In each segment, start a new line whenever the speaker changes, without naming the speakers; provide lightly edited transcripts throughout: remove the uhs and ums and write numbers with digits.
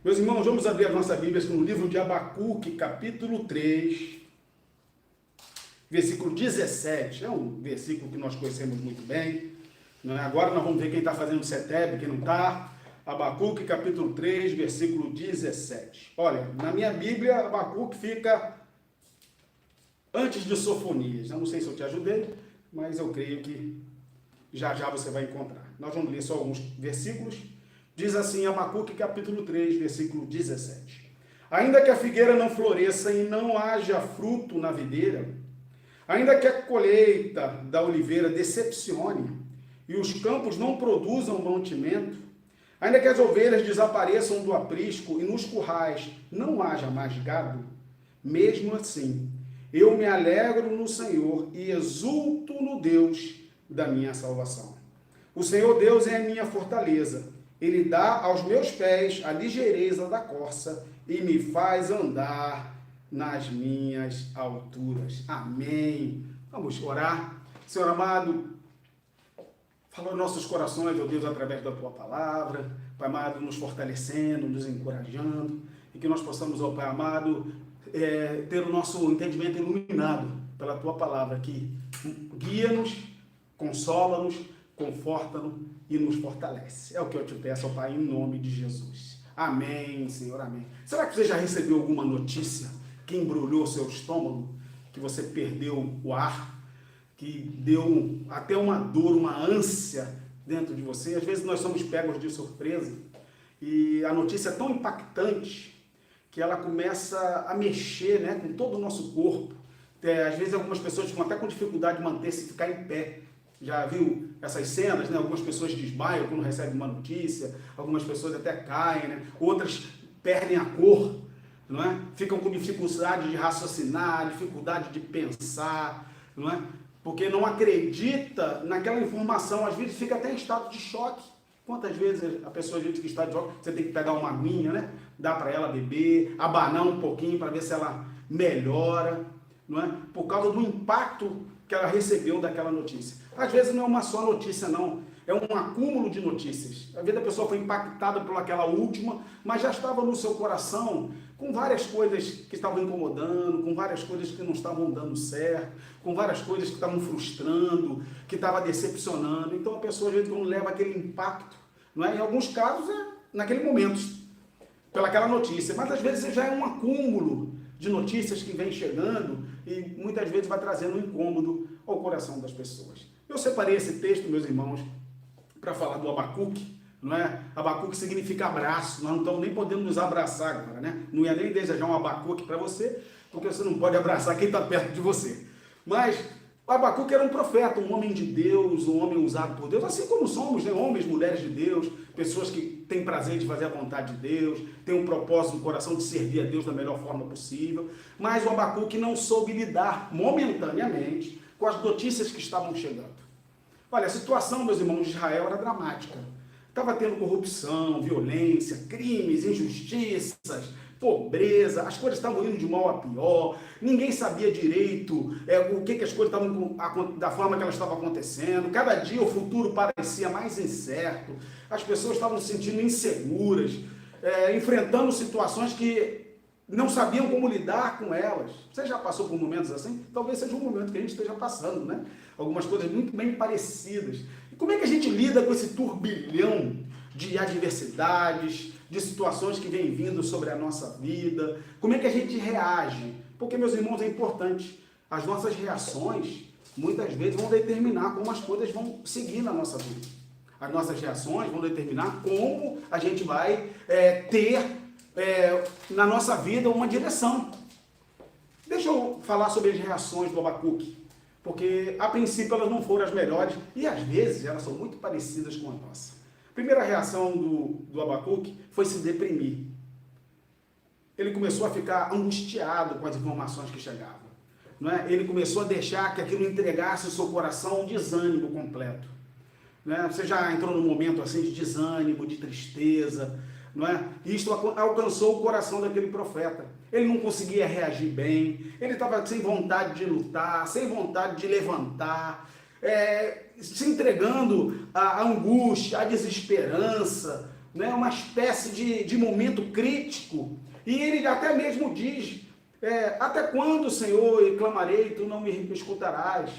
Meus irmãos, vamos abrir as nossas Bíblias no livro de Abacuque, capítulo 3, versículo 17. É um versículo que nós conhecemos muito bem. Agora nós vamos ver quem está fazendo o CETEB, quem não está. Abacuque, capítulo 3, versículo 17. Olha, na minha Bíblia, Abacuque fica antes de Sofonias. Eu não sei se eu te ajudei, mas eu creio que já você vai encontrar. Nós vamos ler só alguns versículos. Diz assim, Abacuque, capítulo 3, versículo 17. Ainda que a figueira não floresça e não haja fruto na videira, ainda que a colheita da oliveira decepcione e os campos não produzam mantimento, ainda que as ovelhas desapareçam do aprisco e nos currais não haja mais gado, mesmo assim, eu me alegro no Senhor e exulto no Deus da minha salvação. O Senhor Deus é a minha fortaleza. Ele dá aos meus pés a ligeireza da corça e me faz andar nas minhas alturas. Amém. Vamos orar. Senhor amado, fala aos nossos corações, ó Deus, através da Tua palavra. Pai amado, nos fortalecendo, nos encorajando. E que nós possamos, ó Pai amado, ter o nosso entendimento iluminado pela Tua palavra, que guia-nos, consola-nos, conforta-nos e nos fortalece. É o que eu te peço, ó Pai, em nome de Jesus. Amém, Senhor, amém. Será que você já recebeu alguma notícia que embrulhou seu estômago, que você perdeu o ar, que deu até uma dor, uma ânsia dentro de você? Às vezes nós somos pegos de surpresa e a notícia é tão impactante que ela começa a mexer, né, com todo o nosso corpo. Às vezes algumas pessoas ficam até com dificuldade de manter-se, ficar em pé. Já viu essas cenas, né? Algumas pessoas desmaiam quando recebem uma notícia, algumas pessoas até caem, né? Outras perdem a cor, não é? Ficam com dificuldade de raciocinar, dificuldade de pensar, não é? Porque não acredita naquela informação, às vezes fica até em estado de choque. Quantas vezes a pessoa diz que está de choque, você tem que pegar uma aguinha, né? Dá para ela beber, abanar um pouquinho para ver se ela melhora, não é? Por causa do impacto que ela recebeu daquela notícia. Às vezes não é uma só notícia, não. É um acúmulo de notícias. Às vezes a pessoa foi impactada por aquela última, mas já estava no seu coração com várias coisas que estavam incomodando, com várias coisas que não estavam dando certo, com várias coisas que estavam frustrando, que estavam decepcionando. Então a pessoa, às vezes, quando leva aquele impacto, não é? Em alguns casos é naquele momento, pelaquela notícia, mas às vezes já é um acúmulo de notícias que vem chegando e muitas vezes vai trazendo um incômodo ao coração das pessoas. Eu separei esse texto, meus irmãos, para falar do Abacuque, não é? Abacuque significa abraço, nós não estamos nem podendo nos abraçar agora, né? Não ia nem desejar um Abacuque para você, porque você não pode abraçar quem está perto de você. Mas o Abacuque era um profeta, um homem de Deus, um homem usado por Deus, assim como somos, né? Homens, mulheres de Deus, pessoas que têm prazer de fazer a vontade de Deus, têm um propósito no coração de servir a Deus da melhor forma possível. Mas o Abacuque não soube lidar momentaneamente com as notícias que estavam chegando. Olha, a situação, meus irmãos, de Israel era dramática. Estava tendo corrupção, violência, crimes, injustiças, pobreza, as coisas estavam indo de mal a pior, ninguém sabia direito o que as coisas estavam, da forma que elas estavam acontecendo, cada dia o futuro parecia mais incerto, as pessoas estavam se sentindo inseguras, enfrentando situações que não sabiam como lidar com elas. Você já passou por momentos assim? Talvez seja um momento que a gente esteja passando, né? Algumas coisas muito bem parecidas. E como é que a gente lida com esse turbilhão de adversidades, de situações que vêm vindo sobre a nossa vida? Como é que a gente reage? Porque, meus irmãos, é importante. As nossas reações, muitas vezes, vão determinar como as coisas vão seguir na nossa vida. As nossas reações vão determinar como a gente vai ter na nossa vida uma direção. Deixa eu falar sobre as reações do Abacuque, porque a princípio elas não foram as melhores e às vezes elas são muito parecidas com a nossa. A primeira reação do Abacuque foi se deprimir. Ele começou a ficar angustiado com as informações que chegavam, não é? Ele começou a deixar que aquilo entregasse o seu coração um desânimo completo, não é? Você já entrou num momento assim de desânimo, de tristeza, não é? E isso alcançou o coração daquele profeta. Ele não conseguia reagir bem, ele estava sem vontade de lutar, sem vontade de levantar, se entregando à angústia, à desesperança, né, uma espécie de momento crítico, e ele até mesmo diz, até quando, Senhor, eu clamarei, tu não me escutarás?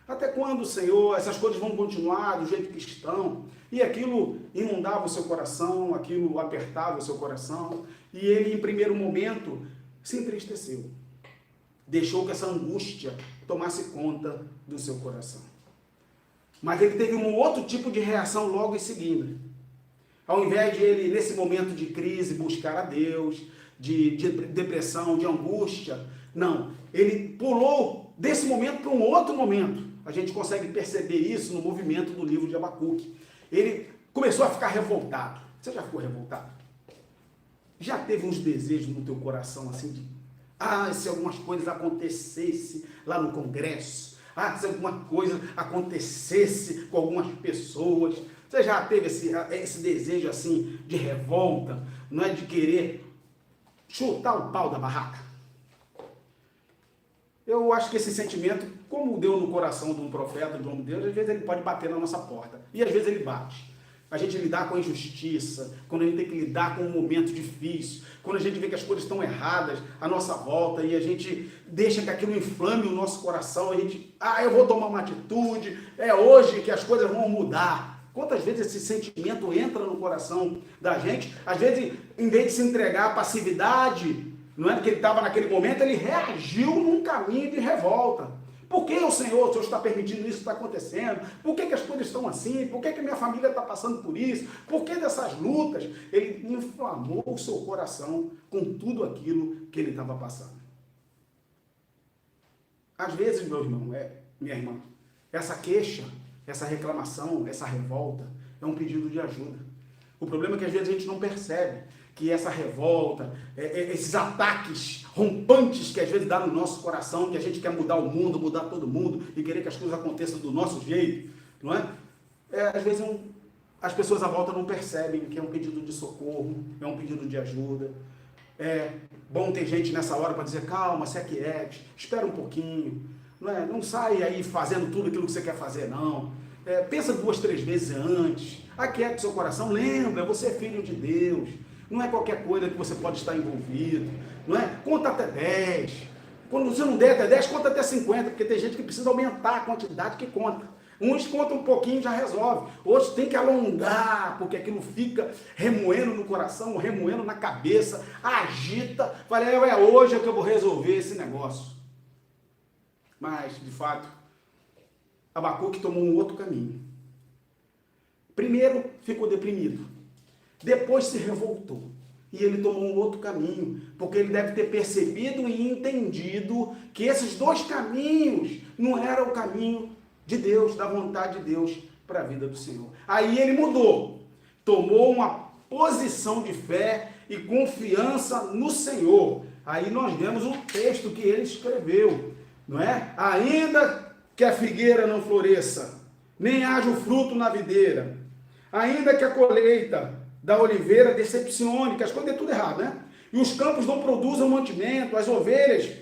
Até quando, Senhor, essas coisas vão continuar do jeito que estão? E aquilo inundava o seu coração, aquilo apertava o seu coração, e ele, em primeiro momento, se entristeceu. Deixou que essa angústia tomasse conta do seu coração. Mas ele teve um outro tipo de reação logo em seguida. Ao invés de ele, nesse momento de crise, buscar a Deus, de depressão, de angústia, não. Ele pulou desse momento para um outro momento. A gente consegue perceber isso no movimento do livro de Abacuque. Ele começou a ficar revoltado. Você já ficou revoltado? Já teve uns desejos no teu coração assim de, se algumas coisas acontecessem lá no Congresso, se alguma coisa acontecesse com algumas pessoas. Você já teve esse desejo assim de revolta, não é, de querer chutar o pau da barraca? Eu acho que esse sentimento, como deu no coração de um profeta, de um homem de Deus, às vezes ele pode bater na nossa porta. E às vezes ele bate. A gente lidar com a injustiça, quando a gente tem que lidar com um momento difícil, quando a gente vê que as coisas estão erradas à nossa volta e a gente deixa que aquilo inflame o nosso coração, a gente, eu vou tomar uma atitude, é hoje que as coisas vão mudar. Quantas vezes esse sentimento entra no coração da gente? Às vezes, em vez de se entregar à passividade, não é que ele estava naquele momento, ele reagiu num caminho de revolta. Por que o Senhor está permitindo isso está acontecendo? Por que as coisas estão assim? Por que minha família está passando por isso? Por que dessas lutas? Ele inflamou o seu coração com tudo aquilo que ele estava passando. Às vezes, meu irmão, minha irmã, essa queixa, essa reclamação, essa revolta é um pedido de ajuda. O problema é que às vezes a gente não percebe que essa revolta, esses ataques rompantes que às vezes dá no nosso coração, que a gente quer mudar o mundo, mudar todo mundo e querer que as coisas aconteçam do nosso jeito, não é? Às vezes as pessoas à volta não percebem que é um pedido de socorro, é um pedido de ajuda. É bom ter gente nessa hora para dizer, calma, se aquiete, espera um pouquinho, não sai aí fazendo tudo aquilo que você quer fazer, não. Pensa 2, 3 vezes antes, aquiete seu coração, lembra, você é filho de Deus. Não é qualquer coisa que você pode estar envolvido, não é? Conta até 10. Quando você não der até 10, conta até 50, porque tem gente que precisa aumentar a quantidade que conta. Uns contam um pouquinho e já resolve. Outros tem que alongar, porque aquilo fica remoendo no coração, remoendo na cabeça, agita. Fala, é hoje que eu vou resolver esse negócio. Mas, de fato, Abacuque tomou um outro caminho. Primeiro, ficou deprimido. Depois se revoltou. E ele tomou um outro caminho, porque ele deve ter percebido e entendido que esses dois caminhos não eram o caminho de Deus, da vontade de Deus para a vida do Senhor. Aí ele mudou, tomou uma posição de fé e confiança no Senhor. Aí nós vemos o texto que ele escreveu, não é? Ainda que a figueira não floresça, nem haja o fruto na videira, ainda que a colheita da oliveira decepcione, que as coisas dê tudo errado, né? E os campos não produzam mantimento, as ovelhas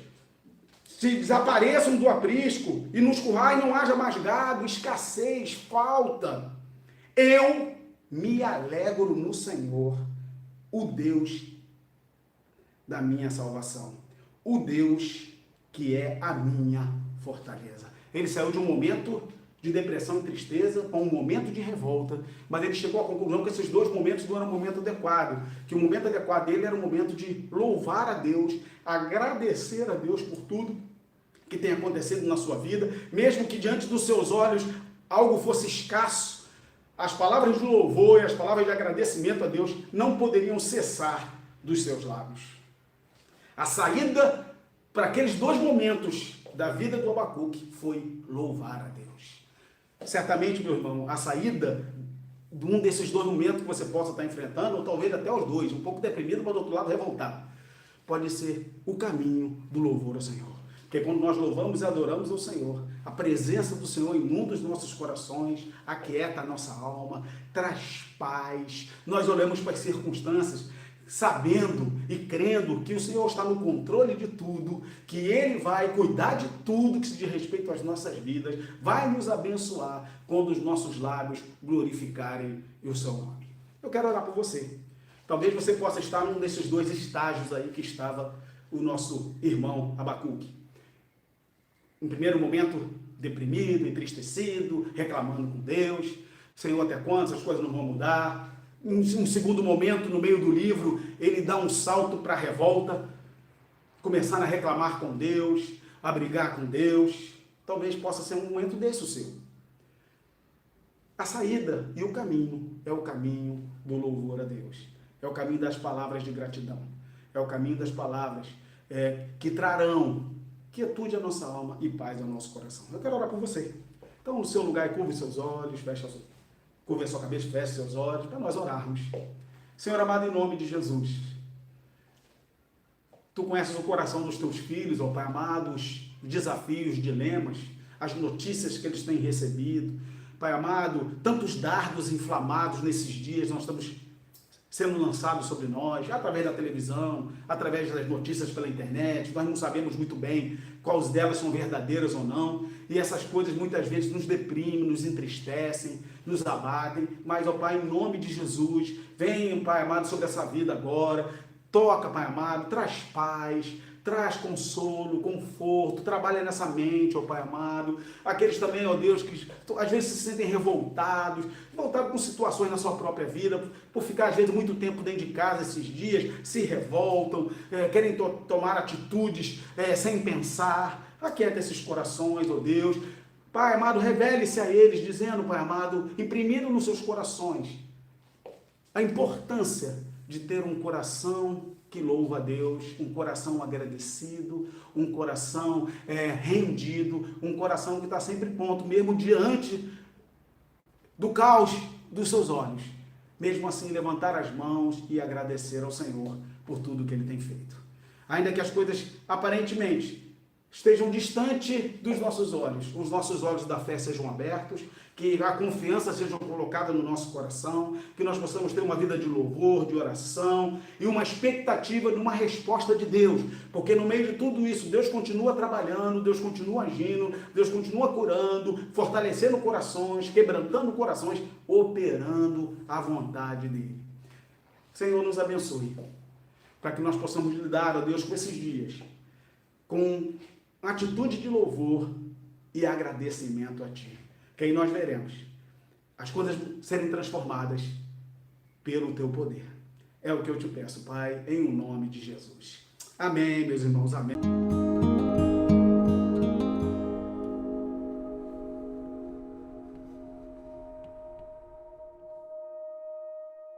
se desapareçam do aprisco, e nos currais não haja mais gado, escassez, falta. Eu me alegro no Senhor, o Deus da minha salvação, o Deus que é a minha fortaleza. Ele saiu de um momento de depressão e tristeza para um momento de revolta, mas ele chegou à conclusão que esses dois momentos não eram um momento adequado, que o momento adequado dele era um momento de louvar a Deus, agradecer a Deus por tudo que tem acontecido na sua vida, mesmo que diante dos seus olhos algo fosse escasso, as palavras de louvor e as palavras de agradecimento a Deus não poderiam cessar dos seus lábios. A saída para aqueles dois momentos da vida do Abacuque foi louvar a Deus. Certamente, meu irmão, a saída de um desses dois momentos que você possa estar enfrentando, ou talvez até os dois, um pouco deprimido, mas do outro lado revoltado, pode ser o caminho do louvor ao Senhor. Porque quando nós louvamos e adoramos ao Senhor, a presença do Senhor inunda os nossos corações, aquieta a nossa alma, traz paz. Nós olhamos para as circunstâncias, sabendo e crendo que o Senhor está no controle de tudo, que Ele vai cuidar de tudo que se diz respeito às nossas vidas, vai nos abençoar quando os nossos lábios glorificarem o seu nome. Eu quero orar por você. Talvez você possa estar num desses dois estágios aí que estava o nosso irmão Abacuque. Em primeiro momento, deprimido, entristecido, reclamando com Deus. Senhor, até quando as coisas não vão mudar? Em um segundo momento, no meio do livro, ele dá um salto para a revolta, começar a reclamar com Deus, a brigar com Deus. Talvez possa ser um momento desse o seu. A saída e o caminho é o caminho do louvor a Deus. É o caminho das palavras de gratidão. É o caminho das palavras que trarão quietude à nossa alma e paz ao nosso coração. Eu quero orar por você. Então, no seu lugar, curve seus olhos, curve a sua cabeça, feche seus olhos, para nós orarmos. Senhor amado, em nome de Jesus, Tu conheces o coração dos Teus filhos, ó Pai amado, os desafios, dilemas, as notícias que eles têm recebido. Pai amado, tantos dardos inflamados nesses dias nós estamos sendo lançados sobre nós, através da televisão, através das notícias pela internet. Nós não sabemos muito bem quais delas são verdadeiras ou não, e essas coisas muitas vezes nos deprimem, nos entristecem, nos abatem. Mas, ó Pai, em nome de Jesus, venha, Pai amado, sobre essa vida agora. Toca, Pai amado, traz paz, traz consolo, conforto, trabalha nessa mente, ó Pai amado. Aqueles também, ó Deus, que às vezes se sentem revoltados com situações na sua própria vida, por ficar às vezes muito tempo dentro de casa esses dias, se revoltam, querem tomar atitudes sem pensar. Aquieta esses corações, ó Deus. Pai amado, revele-se a eles, dizendo, Pai amado, imprimindo nos seus corações a importância de ter um coração que louva a Deus, um coração agradecido, um coração rendido, um coração que está sempre pronto, mesmo diante do caos dos seus olhos. Mesmo assim, levantar as mãos e agradecer ao Senhor por tudo que Ele tem feito. Ainda que as coisas aparentemente estejam distante dos nossos olhos, os nossos olhos da fé sejam abertos, que a confiança seja colocada no nosso coração, que nós possamos ter uma vida de louvor, de oração e uma expectativa de uma resposta de Deus, porque no meio de tudo isso, Deus continua trabalhando, Deus continua agindo, Deus continua curando, fortalecendo corações, quebrantando corações, operando a vontade dEle. Senhor, nos abençoe, para que nós possamos lidar, ó Deus, com esses dias, com atitude de louvor e agradecimento a Ti. Que aí nós veremos as coisas serem transformadas pelo Teu poder. É o que eu te peço, Pai, em o nome de Jesus. Amém, meus irmãos, amém.